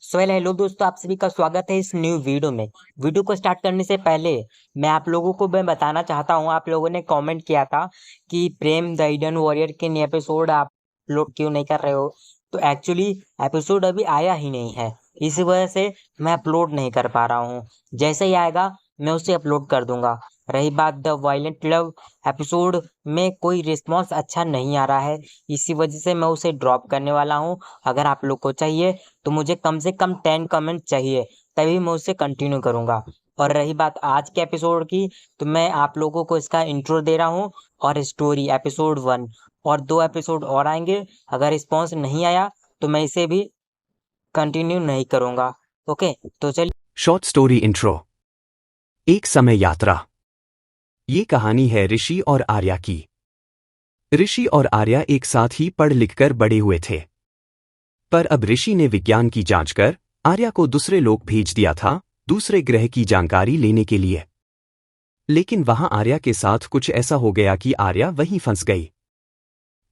Hello दोस्तों, आप सभी का स्वागत है इस न्यू वीडियो में। वीडियो को स्टार्ट करने से पहले मैं बताना चाहता हूँ, आप लोगों ने कमेंट किया था कि प्रेम द हिडन वॉरियर के नए एपिसोड आप अपलोड क्यों नहीं कर रहे हो। तो एक्चुअली एपिसोड अभी आया ही नहीं है, इसी वजह से मैं अपलोड नहीं कर पा रहा हूँ। जैसे ही आएगा मैं उसे अपलोड कर दूंगा। रही बात द वायलेंट लव एपिसोड में कोई रिस्पॉन्स अच्छा नहीं आ रहा है, इसी वजह से मैं उसे ड्रॉप करने वाला हूँ। अगर आप लोग को चाहिए तो मुझे कम से कम 10 कमेंट चाहिए, तभी मैं उसे कंटिन्यू करूंगा। और रही बात आज के एपिसोड की, तो मैं आप लोगों को इसका इंट्रो दे रहा हूँ और स्टोरी एपिसोड 1 और 2 एपिसोड और आएंगे। अगर रिस्पॉन्स नहीं आया तो मैं इसे भी कंटिन्यू नहीं करूंगा। ओके, तो चलिए। Short story intro. एक समय यात्रा। ये कहानी है ऋषि और आर्या की। ऋषि और आर्या एक साथ ही पढ़ लिखकर बड़े हुए थे, पर अब ऋषि ने विज्ञान की जांच कर आर्या को दूसरे लोक भेज दिया था, दूसरे ग्रह की जानकारी लेने के लिए। लेकिन वहां आर्या के साथ कुछ ऐसा हो गया कि आर्या वहीं फंस गई।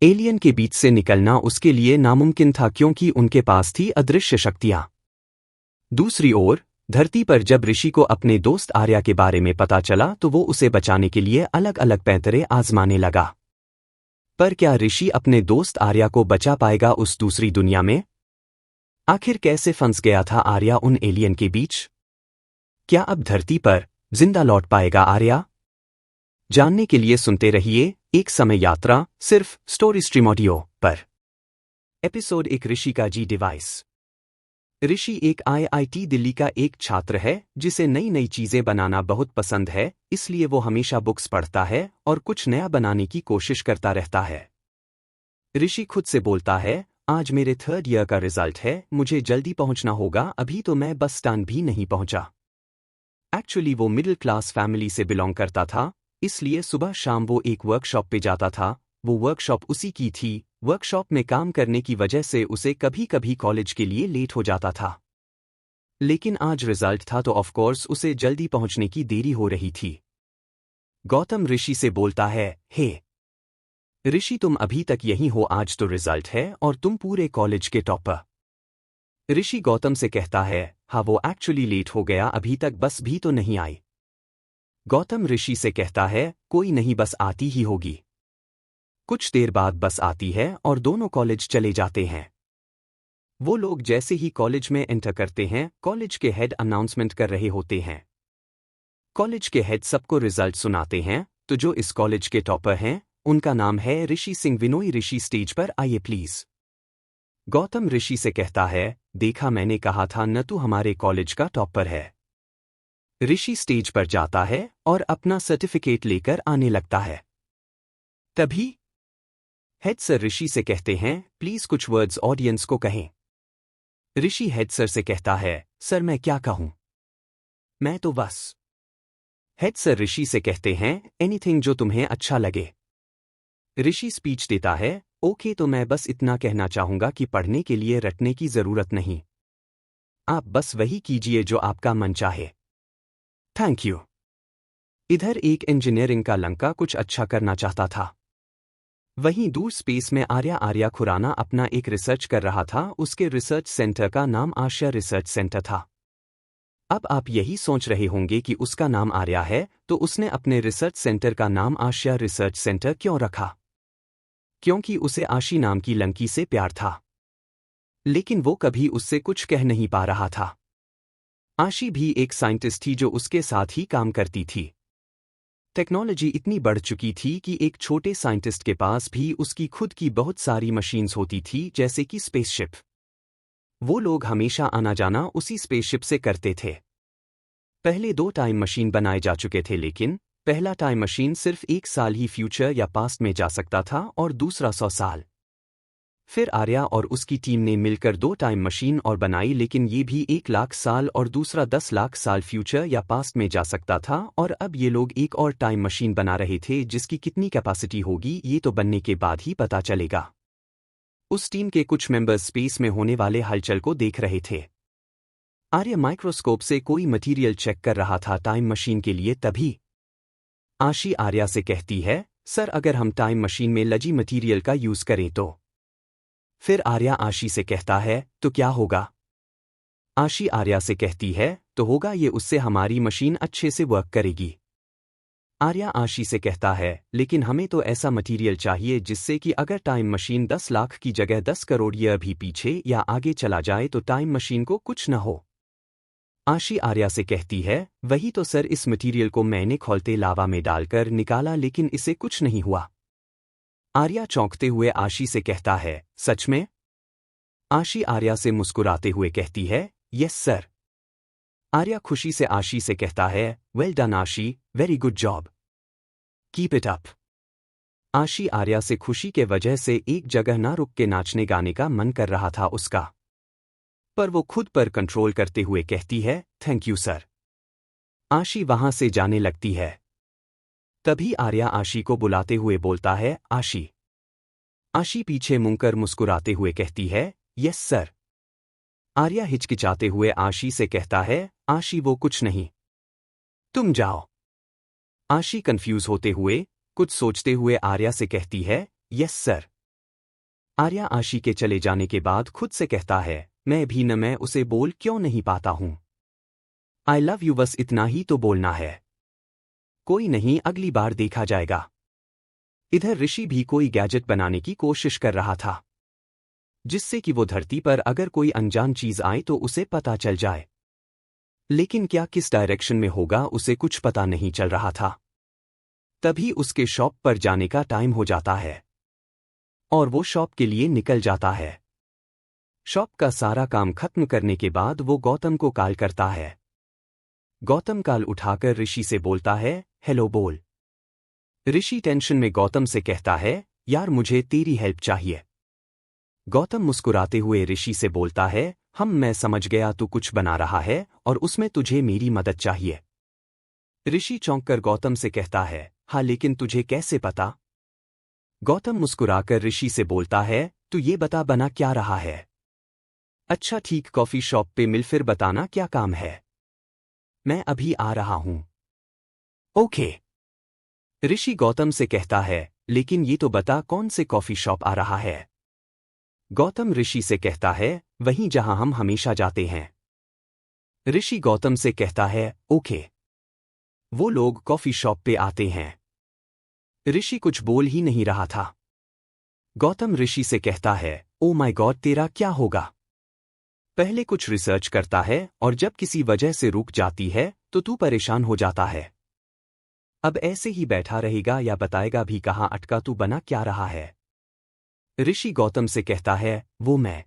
एलियन के बीच से निकलना उसके लिए नामुमकिन था क्योंकि उनके पास थी अदृश्य शक्तियां। दूसरी ओर धरती पर जब ऋषि को अपने दोस्त आर्या के बारे में पता चला तो वो उसे बचाने के लिए अलग अलग पैंतरे आजमाने लगा। पर क्या ऋषि अपने दोस्त आर्या को बचा पाएगा उस दूसरी दुनिया में? आखिर कैसे फंस गया था आर्या उन एलियन के बीच? क्या अब धरती पर जिंदा लौट पाएगा आर्या? जानने के लिए सुनते रहिए एक समय यात्रा, सिर्फ स्टोरी स्ट्रीम ऑडियो पर। एपिसोड 1 ऋषि का जी डिवाइस। ऋषि एक आईआईटी दिल्ली का एक छात्र है जिसे नई नई चीजें बनाना बहुत पसंद है, इसलिए वो हमेशा बुक्स पढ़ता है और कुछ नया बनाने की कोशिश करता रहता है। ऋषि खुद से बोलता है, आज मेरे 3rd ईयर का रिजल्ट है, मुझे जल्दी पहुंचना होगा, अभी तो मैं बस स्टैंड भी नहीं पहुंचा। एक्चुअली वो मिडिल क्लास फैमिली से बिलोंग करता था, इसलिए सुबह शाम वो एक वर्कशॉप पे जाता था। वो वर्कशॉप उसी की थी। वर्कशॉप में काम करने की वजह से उसे कभी कभी कॉलेज के लिए लेट हो जाता था। लेकिन आज रिजल्ट था तो ऑफ कोर्स उसे जल्दी पहुंचने की देरी हो रही थी। गौतम ऋषि से बोलता है, हे ऋषि, तुम अभी तक यहीं हो, आज तो रिजल्ट है और तुम पूरे कॉलेज के टॉपर। ऋषि गौतम से कहता है, हाँ वो एक्चुअली लेट हो गया, अभी तक बस भी तो नहीं आई। गौतम ऋषि से कहता है, कोई नहीं, बस आती ही होगी। कुछ देर बाद बस आती है और दोनों कॉलेज चले जाते हैं। वो लोग जैसे ही कॉलेज में एंटर करते हैं, कॉलेज के हेड अनाउंसमेंट कर रहे होते हैं। कॉलेज के हेड सबको रिजल्ट सुनाते हैं, तो जो इस कॉलेज के टॉपर हैं उनका नाम है ऋषि सिंह विनोई। ऋषि स्टेज पर आइए प्लीज। गौतम ऋषि से कहता है, देखा, मैंने कहा था न, तू हमारे कॉलेज का टॉपर है। ऋषि स्टेज पर जाता है और अपना सर्टिफिकेट लेकर आने लगता है। तभी हेड सर ऋषि से कहते हैं, प्लीज कुछ वर्ड्स ऑडियंस को कहें। ऋषि हेड सर से कहता है, सर मैं क्या कहूं, मैं तो बस। हेड सर ऋषि से कहते हैं, एनीथिंग जो तुम्हें अच्छा लगे। ऋषि स्पीच देता है, ओके, तो मैं बस इतना कहना चाहूंगा कि पढ़ने के लिए रटने की जरूरत नहीं, आप बस वही कीजिए जो आपका मन चाहे। Thank you. इधर एक इंजीनियरिंग का लड़का कुछ अच्छा करना चाहता था। वहीं दूर स्पेस में आर्या खुराना अपना एक रिसर्च कर रहा था। उसके रिसर्च सेंटर का नाम आर्या रिसर्च सेंटर था। अब आप यही सोच रहे होंगे कि उसका नाम आर्या है तो उसने अपने रिसर्च सेंटर का नाम आर्या रिसर्च सेंटर क्यों रखा? क्योंकि उसे आशी नाम की लड़की से प्यार था, लेकिन वो कभी उससे कुछ कह नहीं पा रहा था। आशी भी एक साइंटिस्ट थी जो उसके साथ ही काम करती थी। टेक्नोलॉजी इतनी बढ़ चुकी थी कि एक छोटे साइंटिस्ट के पास भी उसकी खुद की बहुत सारी मशीन्स होती थी, जैसे कि स्पेसशिप। वो लोग हमेशा आना जाना उसी स्पेसशिप से करते थे। पहले 2 टाइम मशीन बनाए जा चुके थे, लेकिन पहला टाइम मशीन सिर्फ 1 साल ही फ्यूचर या पास्ट में जा सकता था और दूसरा 100 साल। फिर आर्या और उसकी टीम ने मिलकर 2 टाइम मशीन और बनाई, लेकिन ये भी 1 लाख साल और दूसरा 10 लाख साल फ्यूचर या पास्ट में जा सकता था। और अब ये लोग एक और टाइम मशीन बना रहे थे जिसकी कितनी कैपेसिटी होगी ये तो बनने के बाद ही पता चलेगा। उस टीम के कुछ मेंबर्स स्पेस में होने वाले हलचल को देख रहे थे। आर्य माइक्रोस्कोप से कोई मटीरियल चेक कर रहा था टाइम मशीन के लिए। तभी आशी आर्या से कहती है, सर अगर हम टाइम मशीन में लजी मटीरियल का यूज करें तो? फिर आर्या आशी से कहता है, तो क्या होगा? आशी आर्या से कहती है तो होगा ये, उससे हमारी मशीन अच्छे से वर्क करेगी। आर्या आशी से कहता है लेकिन हमें तो ऐसा मटेरियल चाहिए जिससे कि अगर टाइम मशीन 10 लाख की जगह 10 करोड़ ईयर भी पीछे या आगे चला जाए तो टाइम मशीन को कुछ न हो। आशी आर्या से कहती है वही तो सर, इस मटेरियल को मैंने खौलते लावा में डालकर निकाला लेकिन इसे कुछ नहीं हुआ। आर्या चौंकते हुए आशी से कहता है सच में? आशी आर्या से मुस्कुराते हुए कहती है यस सर। आर्या खुशी से आशी से कहता है वेल डन आशी, very good job, keep it up. आशी आर्या से खुशी के वजह से एक जगह ना रुक के नाचने गाने का मन कर रहा था उसका, पर वो खुद पर कंट्रोल करते हुए कहती है थैंक यू सर। आशी वहां से जाने लगती है। तभी आर्या आशी को बुलाते हुए बोलता है आशी। आशी पीछे मुड़कर मुस्कुराते हुए कहती है यस सर। आर्या हिचकिचाते हुए आशी से कहता है आशी वो कुछ नहीं, तुम जाओ। आशी कंफ्यूज होते हुए कुछ सोचते हुए आर्या से कहती है यस सर। आर्या आशी के चले जाने के बाद खुद से कहता है मैं उसे बोल क्यों नहीं पाता हूं। आई लव यू बस इतना ही तो बोलना है, कोई नहीं अगली बार देखा जाएगा। इधर ऋषि भी कोई गैजेट बनाने की कोशिश कर रहा था जिससे कि वो धरती पर अगर कोई अनजान चीज आए तो उसे पता चल जाए, लेकिन क्या किस डायरेक्शन में होगा उसे कुछ पता नहीं चल रहा था। तभी उसके शॉप पर जाने का टाइम हो जाता है और वो शॉप के लिए निकल जाता है। शॉप का सारा काम खत्म करने के बाद वो गौतम को कॉल करता है। गौतम कॉल उठाकर ऋषि से बोलता है हेलो बोल। ऋषि टेंशन में गौतम से कहता है यार मुझे तेरी हेल्प चाहिए। गौतम मुस्कुराते हुए ऋषि से बोलता है मैं समझ गया, तू कुछ बना रहा है और उसमें तुझे मेरी मदद चाहिए। ऋषि चौंककर गौतम से कहता है हाँ, लेकिन तुझे कैसे पता? गौतम मुस्कुराकर ऋषि से बोलता है तू ये बता बना क्या रहा है? अच्छा ठीक, कॉफी शॉप पे मिल, फिर बताना क्या काम है। मैं अभी आ रहा हूं। ओके। ऋषि गौतम से कहता है लेकिन ये तो बता कौन से कॉफी शॉप आ रहा है। गौतम ऋषि से कहता है वहीं जहां हम हमेशा जाते हैं। ऋषि गौतम से कहता है ओके। वो लोग कॉफी शॉप पे आते हैं। ऋषि कुछ बोल ही नहीं रहा था। गौतम ऋषि से कहता है ओ माय गॉड, तेरा क्या होगा? पहले कुछ रिसर्च करता है और जब किसी वजह से रुक जाती है तो तू परेशान हो जाता है। अब ऐसे ही बैठा रहेगा या बताएगा भी कहाँ अटका तू, बना क्या रहा है? ऋषि गौतम से कहता है वो मैं।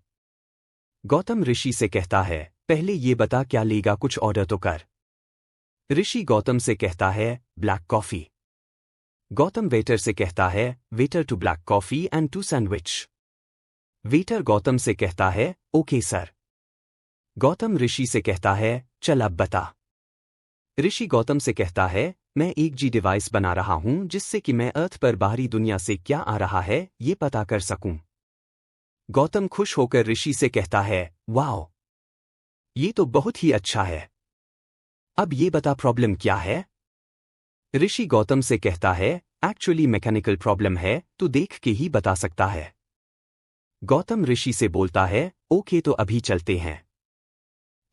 गौतम ऋषि से कहता है पहले ये बता क्या लेगा, कुछ ऑर्डर तो कर। ऋषि गौतम से कहता है ब्लैक कॉफी। गौतम वेटर से कहता है waiter two black coffee and two sandwich. Waiter Gautam से कहता है ओके सर। गौतम ऋषि से कहता है चल अब बता। ऋषि गौतम से कहता है मैं एक डिवाइस बना रहा हूं जिससे कि मैं अर्थ पर बाहरी दुनिया से क्या आ रहा है ये पता कर सकूं। गौतम खुश होकर ऋषि से कहता है वाओ, ये तो बहुत ही अच्छा है। अब ये बता प्रॉब्लम क्या है? ऋषि गौतम से कहता है एक्चुअली मैकेनिकल प्रॉब्लम है, तू देख के ही बता सकता है। गौतम ऋषि से बोलता है ओके तो अभी चलते हैं।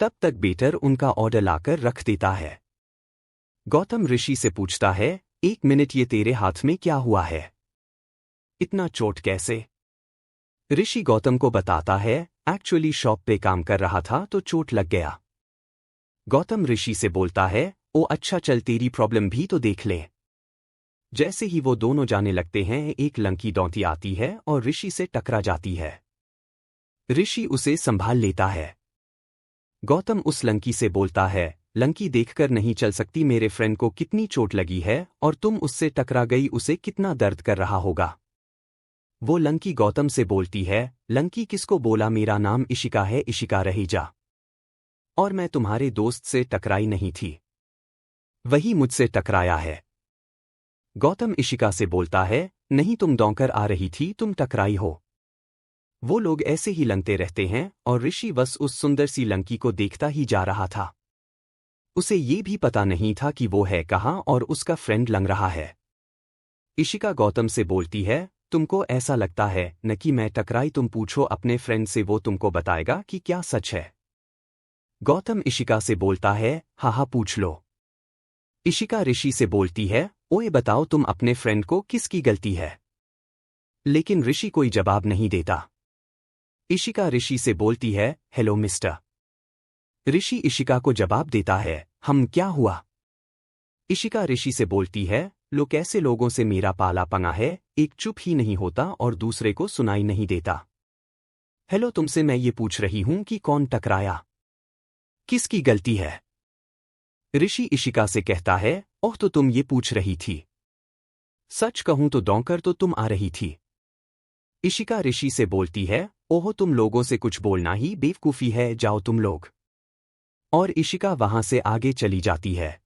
तब तक बेटर उनका ऑर्डर लाकर रख देता है। गौतम ऋषि से पूछता है एक मिनट, ये तेरे हाथ में क्या हुआ है? इतना चोट कैसे? ऋषि गौतम को बताता है एक्चुअली शॉप पे काम कर रहा था तो चोट लग गया। गौतम ऋषि से बोलता है ओ अच्छा, चल तेरी प्रॉब्लम भी तो देख ले। जैसे ही वो दोनों जाने लगते हैं एक लंकी दौड़ती आती है और ऋषि से टकरा जाती है। ऋषि उसे संभाल लेता है। गौतम उस लंकी से बोलता है लंकी देखकर नहीं चल सकती, मेरे फ्रेंड को कितनी चोट लगी है और तुम उससे टकरा गई, उसे कितना दर्द कर रहा होगा। वो लंकी गौतम से बोलती है लंकी किसको बोला, मेरा नाम इशिका है, इशिका रही जा। और मैं तुम्हारे दोस्त से टकराई नहीं थी, वही मुझसे टकराया है। गौतम इशिका से बोलता है नहीं, तुम दौड़कर आ रही थी, तुम टकराई हो। वो लोग ऐसे ही लंगते रहते हैं और ऋषि बस उस सुंदर सी लंकी को देखता ही जा रहा था। उसे ये भी पता नहीं था कि वो है कहाँ और उसका फ्रेंड लंग रहा है। इशिका गौतम से बोलती है तुमको ऐसा लगता है न कि मैं टकराई, तुम पूछो अपने फ्रेंड से, वो तुमको बताएगा कि क्या सच है। गौतम इशिका से बोलता है, हाँ पूछ लो। इशिका ऋषि से बोलती है, ओए बताओ तुम अपने फ्रेंड को किसकी गलती है। लेकिन ऋषि कोई जवाब नहीं देता। इशिका ऋषि से बोलती है, हेलो मिस्टर। ऋषि इशिका को जवाब देता है, क्या हुआ। इशिका ऋषि से बोलती है, लो कैसे लोगों से मेरा पाला पंगा है, एक चुप ही नहीं होता और दूसरे को सुनाई नहीं देता। हेलो तुमसे मैं ये पूछ रही हूं कि कौन टकराया, किसकी गलती है। ऋषि इशिका से कहता है, ओह तो तुम ये पूछ रही थी। सच कहूं तो दौड़कर तो तुम आ रही थी। इशिका ऋषि से बोलती है, ओह तुम लोगों से कुछ बोलना ही बेवकूफी है, जाओ तुम लोग। और इशिका वहां से आगे चली जाती है।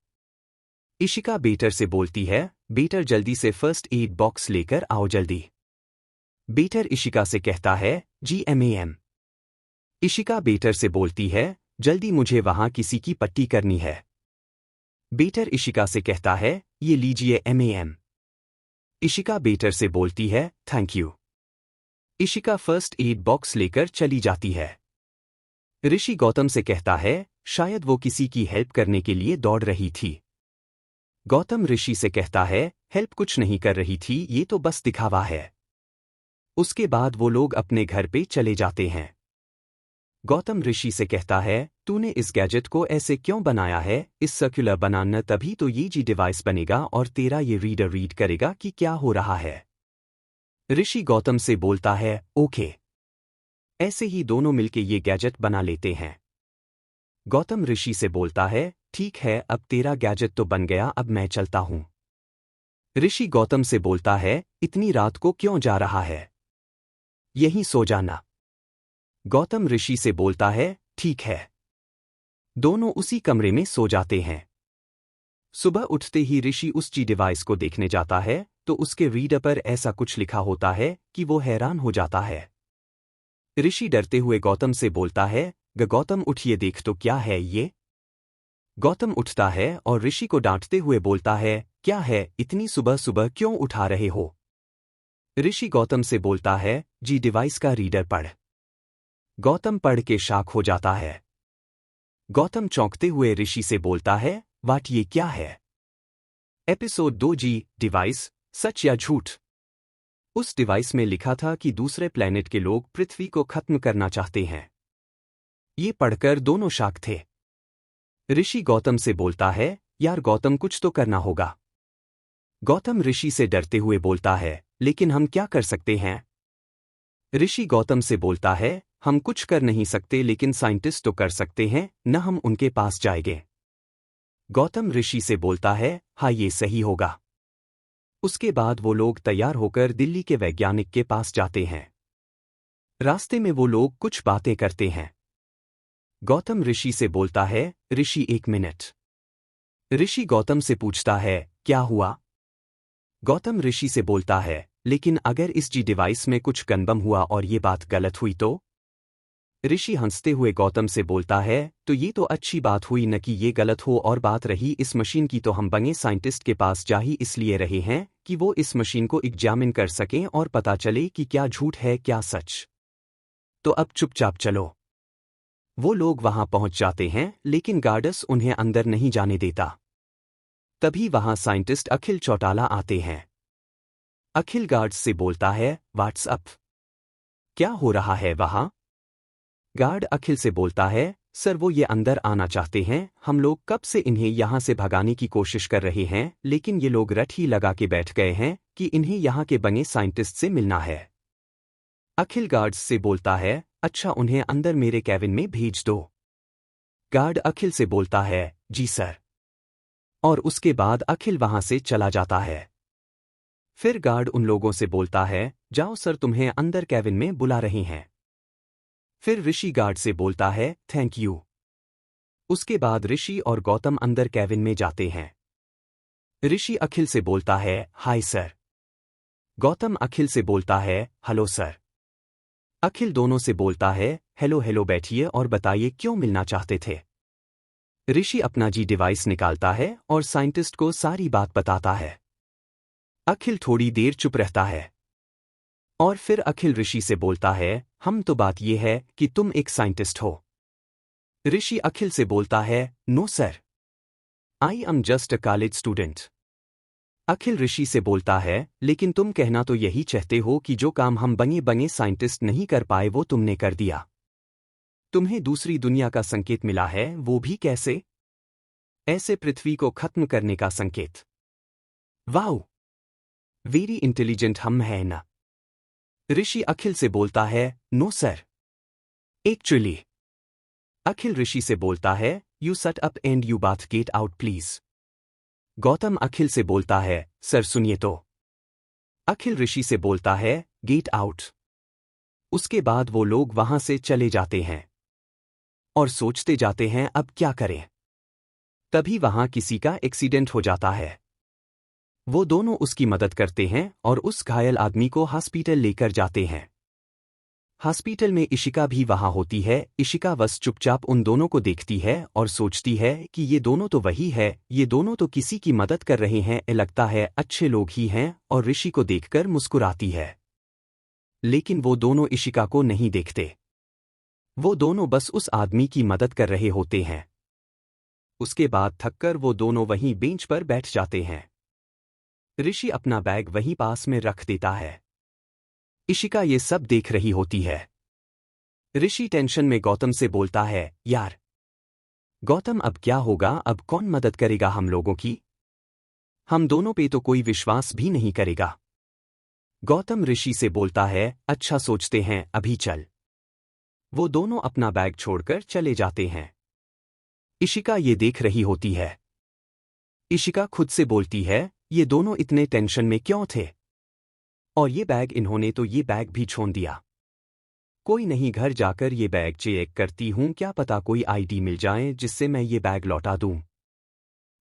इशिका बेटर से बोलती है, बेटर जल्दी से फर्स्ट एड बॉक्स लेकर आओ जल्दी। बेटर इशिका से कहता है, GMAM। इशिका बेटर से बोलती है, जल्दी मुझे वहां किसी की पट्टी करनी है। बेटर इशिका से कहता है, ये लीजिए MAM। इशिका बेटर से बोलती है, thank you. Ishika first aid box लेकर चली जाती है। ऋषि गौतम से कहता है, शायद वो किसी की हेल्प करने के लिए दौड़ रही थी। गौतम ऋषि से कहता है, हेल्प कुछ नहीं कर रही थी, ये तो बस दिखावा है। उसके बाद वो लोग अपने घर पे चले जाते हैं। गौतम ऋषि से कहता है, तूने इस गैजेट को ऐसे क्यों बनाया है, इस सर्कुलर बनाना तभी तो ये जी डिवाइस बनेगा और तेरा ये रीडर रीड करेगा कि क्या हो रहा है। ऋषि गौतम से बोलता है, ओके। ऐसे ही दोनों मिलके ये गैजेट बना लेते हैं। गौतम ऋषि से बोलता है, ठीक है अब तेरा गैजेट तो बन गया, अब मैं चलता हूं। ऋषि गौतम से बोलता है, इतनी रात को क्यों जा रहा है, यहीं सो जाना। गौतम ऋषि से बोलता है, ठीक है। दोनों उसी कमरे में सो जाते हैं। सुबह उठते ही ऋषि उस जी डिवाइस को देखने जाता है तो उसके रीडर पर ऐसा कुछ लिखा होता है कि वो हैरान हो जाता है। ऋषि डरते हुए गौतम से बोलता है, गौतम उठिए देख तो क्या है ये। गौतम उठता है और ऋषि को डांटते हुए बोलता है, क्या है, इतनी सुबह सुबह क्यों उठा रहे हो। ऋषि गौतम से बोलता है, जी डिवाइस का रीडर पढ़। गौतम पढ़ के शॉक हो जाता है। गौतम चौंकते हुए ऋषि से बोलता है, वाट ये क्या है। एपिसोड 2 जी डिवाइस, सच या झूठ। उस डिवाइस में लिखा था कि दूसरे प्लेनेट के लोग पृथ्वी को खत्म करना चाहते हैं। ये पढ़कर दोनों शॉक थे। ऋषि गौतम से बोलता है, यार गौतम कुछ तो करना होगा। गौतम ऋषि से डरते हुए बोलता है, लेकिन हम क्या कर सकते हैं। ऋषि गौतम से बोलता है, हम कुछ कर नहीं सकते लेकिन साइंटिस्ट तो कर सकते हैं, न हम उनके पास जाएंगे। गौतम ऋषि से बोलता है, हाँ ये सही होगा। उसके बाद वो लोग तैयार होकर दिल्ली के वैज्ञानिक के पास जाते हैं। रास्ते में वो लोग कुछ बातें करते हैं। गौतम ऋषि से बोलता है, ऋषि एक मिनट। ऋषि गौतम से पूछता है, क्या हुआ। गौतम ऋषि से बोलता है, लेकिन अगर इस जी डिवाइस में कुछ गड़बड़ हुआ और ये बात गलत हुई तो। ऋषि हंसते हुए गौतम से बोलता है, तो ये तो अच्छी बात हुई न कि ये गलत हो, और बात रही इस मशीन की तो हम बंगे साइंटिस्ट के पास जा ही इसलिए रहे हैं कि वो इस मशीन को एग्जामिन कर सकें और पता चले कि क्या झूठ है क्या सच। तो अब चुपचाप चलो। वो लोग वहां पहुंच जाते हैं लेकिन गार्डस उन्हें अंदर नहीं जाने देता। तभी वहां साइंटिस्ट अखिल चौटाला आते हैं। अखिल गार्ड्स से बोलता है, व्हाट्सअप, क्या हो रहा है वहां। गार्ड अखिल से बोलता है, सर वो ये अंदर आना चाहते हैं, हम लोग कब से इन्हें यहां से भगाने की कोशिश कर रहे हैं लेकिन ये लोग रट ही लगा के बैठ गए हैं कि इन्हें यहां के बने साइंटिस्ट से मिलना है। अखिल गार्ड्स से बोलता है, अच्छा उन्हें अंदर मेरे कैबिन में भेज दो। गार्ड अखिल से बोलता है, जी सर। और उसके बाद अखिल वहां से चला जाता है। फिर गार्ड उन लोगों से बोलता है, जाओ सर तुम्हें अंदर कैबिन में बुला रहे हैं। फिर ऋषि गार्ड से बोलता है, थैंक यू। उसके बाद ऋषि और गौतम अंदर कैबिन में जाते हैं। ऋषि अखिल से बोलता है, हाय सर। गौतम अखिल से बोलता है, हेलो सर। अखिल दोनों से बोलता है, हेलो हेलो बैठिए और बताइए क्यों मिलना चाहते थे। ऋषि अपना जी डिवाइस निकालता है और साइंटिस्ट को सारी बात बताता है। अखिल थोड़ी देर चुप रहता है और फिर अखिल ऋषि से बोलता है, हम तो बात यह है कि तुम एक साइंटिस्ट हो। ऋषि अखिल से बोलता है, no sir, I am just a college student. Akhil Rishi से बोलता है, लेकिन तुम कहना तो यही चाहते हो कि जो काम हम बंगे बंगे साइंटिस्ट नहीं कर पाए वो तुमने कर दिया। तुम्हें दूसरी दुनिया का संकेत मिला है, वो भी कैसे? ऐसे पृथ्वी को खत्म करने का संकेत। वाओ, वेरी इंटेलिजेंट हम हैं ना। ऋषि अखिल से बोलता है, no sir, actually. Akhil Rishi से बोलता है, you shut up and you both get out please. Gautam Akhil से बोलता है, सर सुनिए तो। अखिल ऋषि से बोलता है, गेट आउट। उसके बाद वो लोग वहां से चले जाते हैं और सोचते जाते हैं अब क्या करें। तभी वहां किसी का एक्सीडेंट हो जाता है। वो दोनों उसकी मदद करते हैं और उस घायल आदमी को हॉस्पिटल लेकर जाते हैं। हॉस्पिटल में इशिका भी वहां होती है। इशिका बस चुपचाप उन दोनों को देखती है और सोचती है कि ये दोनों तो वही है, ये दोनों तो किसी की मदद कर रहे हैं, लगता है अच्छे लोग ही हैं, और ऋषि को देखकर मुस्कुराती है। लेकिन वो दोनों इशिका को नहीं देखते। वो दोनों बस उस आदमी की मदद कर रहे होते हैं। उसके बाद थककर वो दोनों वहीं बेंच पर बैठ जाते हैं। ऋषि अपना बैग वहीं पास में रख देता है। इशिका ये सब देख रही होती है। ऋषि टेंशन में गौतम से बोलता है, यार गौतम अब क्या होगा, अब कौन मदद करेगा हम लोगों की? हम दोनों पे तो कोई विश्वास भी नहीं करेगा। गौतम ऋषि से बोलता है, अच्छा सोचते हैं, अभी चल। वो दोनों अपना बैग छोड़कर चले जाते हैं। इशिका ये देख रही होती है। इशिका खुद से बोलती है, ये दोनों इतने टेंशन में क्यों थे? और ये बैग, इन्होंने तो ये बैग भी छोड़ दिया। कोई नहीं, घर जाकर ये बैग चेक करती हूं, क्या पता कोई आईडी मिल जाए जिससे मैं ये बैग लौटा दूं।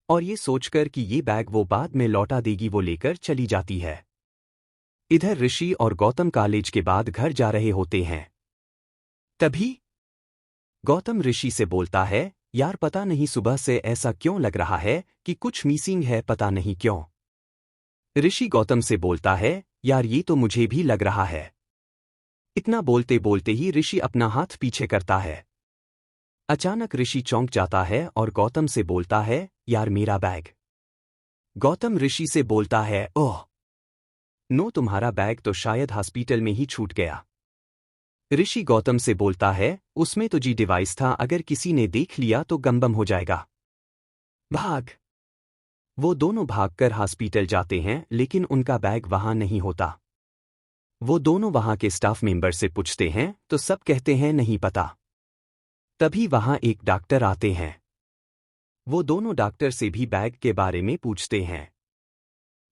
और ये सोचकर कि ये बैग वो बाद में लौटा देगी, वो लेकर चली जाती है। इधर ऋषि और गौतम कॉलेज के बाद घर जा रहे होते हैं। तभी गौतम ऋषि से बोलता है, यार पता नहीं सुबह से ऐसा क्यों लग रहा है कि कुछ मिसिंग है, पता नहीं क्यों। ऋषि गौतम से बोलता है, यार ये तो मुझे भी लग रहा है। इतना बोलते बोलते ही ऋषि अपना हाथ पीछे करता है। अचानक ऋषि चौंक जाता है और गौतम से बोलता है, यार मेरा बैग। गौतम ऋषि से बोलता है, ओह नो, तुम्हारा बैग तो शायद हॉस्पिटल में ही छूट गया। ऋषि गौतम से बोलता है, उसमें तो जी डिवाइस था, अगर किसी ने देख लिया तो गंबम हो जाएगा। भाग। वो दोनों भागकर हॉस्पिटल जाते हैं, लेकिन उनका बैग वहां नहीं होता। वो दोनों वहां के स्टाफ मेंबर से पूछते हैं तो सब कहते हैं नहीं पता। तभी वहां एक डॉक्टर आते हैं। वो दोनों डॉक्टर से भी बैग के बारे में पूछते हैं।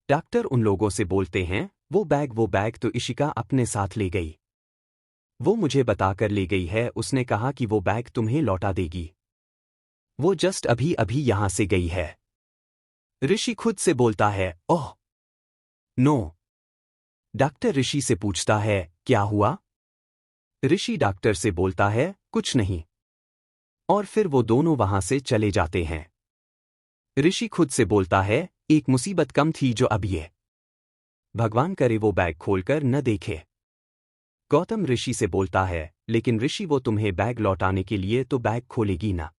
डॉक्टर उन लोगों से बोलते हैं, वो बैग तो इशिका अपने साथ ले गई। वो मुझे बताकर ले गई है, उसने कहा कि वो बैग तुम्हें लौटा देगी। वो जस्ट अभी अभी यहां से गई है। ऋषि खुद से बोलता है, ओह नो। डॉक्टर ऋषि से पूछता है, क्या हुआ? ऋषि डॉक्टर से बोलता है, कुछ नहीं। और फिर वो दोनों वहां से चले जाते हैं। ऋषि खुद से बोलता है, एक मुसीबत कम थी जो अब ये। भगवान करे वो बैग खोलकर न देखे। गौतम ऋषि से बोलता है, लेकिन ऋषि वो तुम्हें बैग लौटाने के लिए तो बैग खोलेगी ना।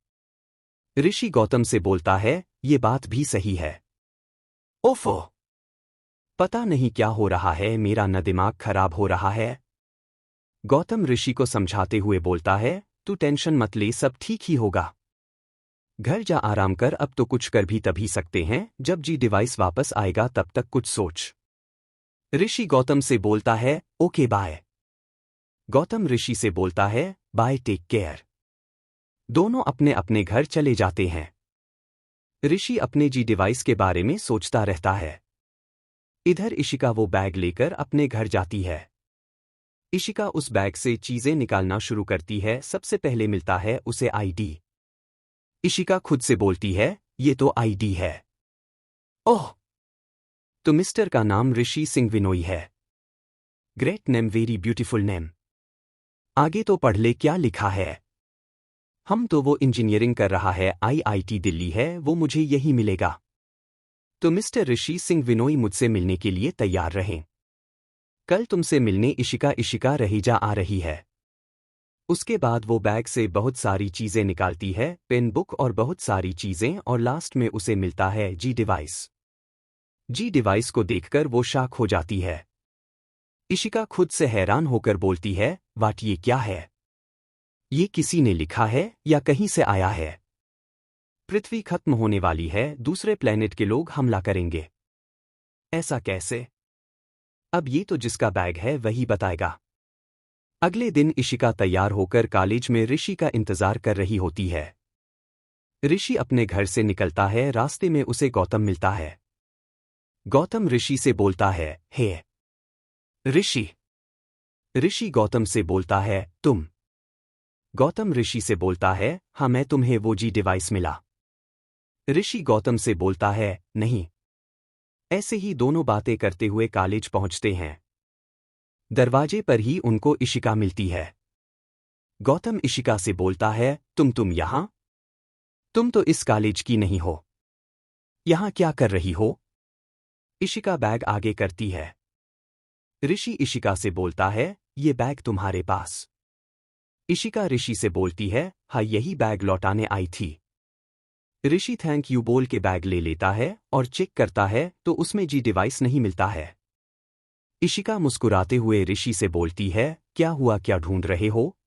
ऋषि गौतम से बोलता है, ये बात भी सही है। ओफो, पता नहीं क्या हो रहा है, मेरा न दिमाग खराब हो रहा है। गौतम ऋषि को समझाते हुए बोलता है, तू टेंशन मत ले, सब ठीक ही होगा। घर जा आराम कर, अब तो कुछ कर भी तभी सकते हैं जब जी डिवाइस वापस आएगा, तब तक कुछ सोच। ऋषि गौतम से बोलता है, ओके बाय। गौतम ऋषि से बोलता है, बाय, टेक केयर। दोनों अपने अपने घर चले जाते हैं। ऋषि अपने जी डिवाइस के बारे में सोचता रहता है। इधर इशिका वो बैग लेकर अपने घर जाती है। इशिका उस बैग से चीजें निकालना शुरू करती है। सबसे पहले मिलता है उसे आईडी। इशिका खुद से बोलती है, ये तो आईडी है। ओह, तो मिस्टर का नाम ऋषि सिंह विनोई है। Great name, very beautiful name. आगे तो पढ़ ले क्या लिखा है। हम तो वो इंजीनियरिंग कर रहा है, आईआईटी दिल्ली है, वो मुझे यही मिलेगा। तो मिस्टर ऋषि सिंह विनोई मुझसे मिलने के लिए तैयार रहें। कल तुमसे मिलने इशिका रहेजा आ रही है। उसके बाद वो बैग से बहुत सारी चीजें निकालती है, पेन, बुक और बहुत सारी चीजें, और लास्ट में उसे मिलता है जी डिवाइस। जी डिवाइस को देखकर वो शॉक हो जाती है। इशिका खुद से हैरान होकर बोलती है, वाट, ये क्या है? ये किसी ने लिखा है या कहीं से आया है? पृथ्वी खत्म होने वाली है, दूसरे प्लेनेट के लोग हमला करेंगे। ऐसा कैसे? अब ये तो जिसका बैग है वही बताएगा। अगले दिन इशिका तैयार होकर कॉलेज में ऋषि का इंतजार कर रही होती है। ऋषि अपने घर से निकलता है, रास्ते में उसे गौतम मिलता है। गौतम ऋषि से बोलता है, हे ऋषि। ऋषि गौतम से बोलता है, तुम? गौतम ऋषि से बोलता है, हाँ मैं तुम्हें वो जी डिवाइस मिला। ऋषि गौतम से बोलता है, नहीं। ऐसे ही दोनों बातें करते हुए कॉलेज पहुंचते हैं। दरवाजे पर ही उनको इशिका मिलती है। गौतम इशिका से बोलता है, तुम यहां? तुम तो इस कॉलेज की नहीं हो। यहां क्या कर रही हो? इशिका बैग आगे करती है। ऋषि इशिका से बोलता है, ये बैग तुम्हारे पास? इशिका ऋषि से बोलती है, हाँ यही बैग लौटाने आई थी। ऋषि थैंक यू बोल के बैग ले लेता है और चेक करता है तो उसमें जी डिवाइस नहीं मिलता है। इशिका मुस्कुराते हुए ऋषि से बोलती है, क्या हुआ, क्या ढूंढ रहे हो?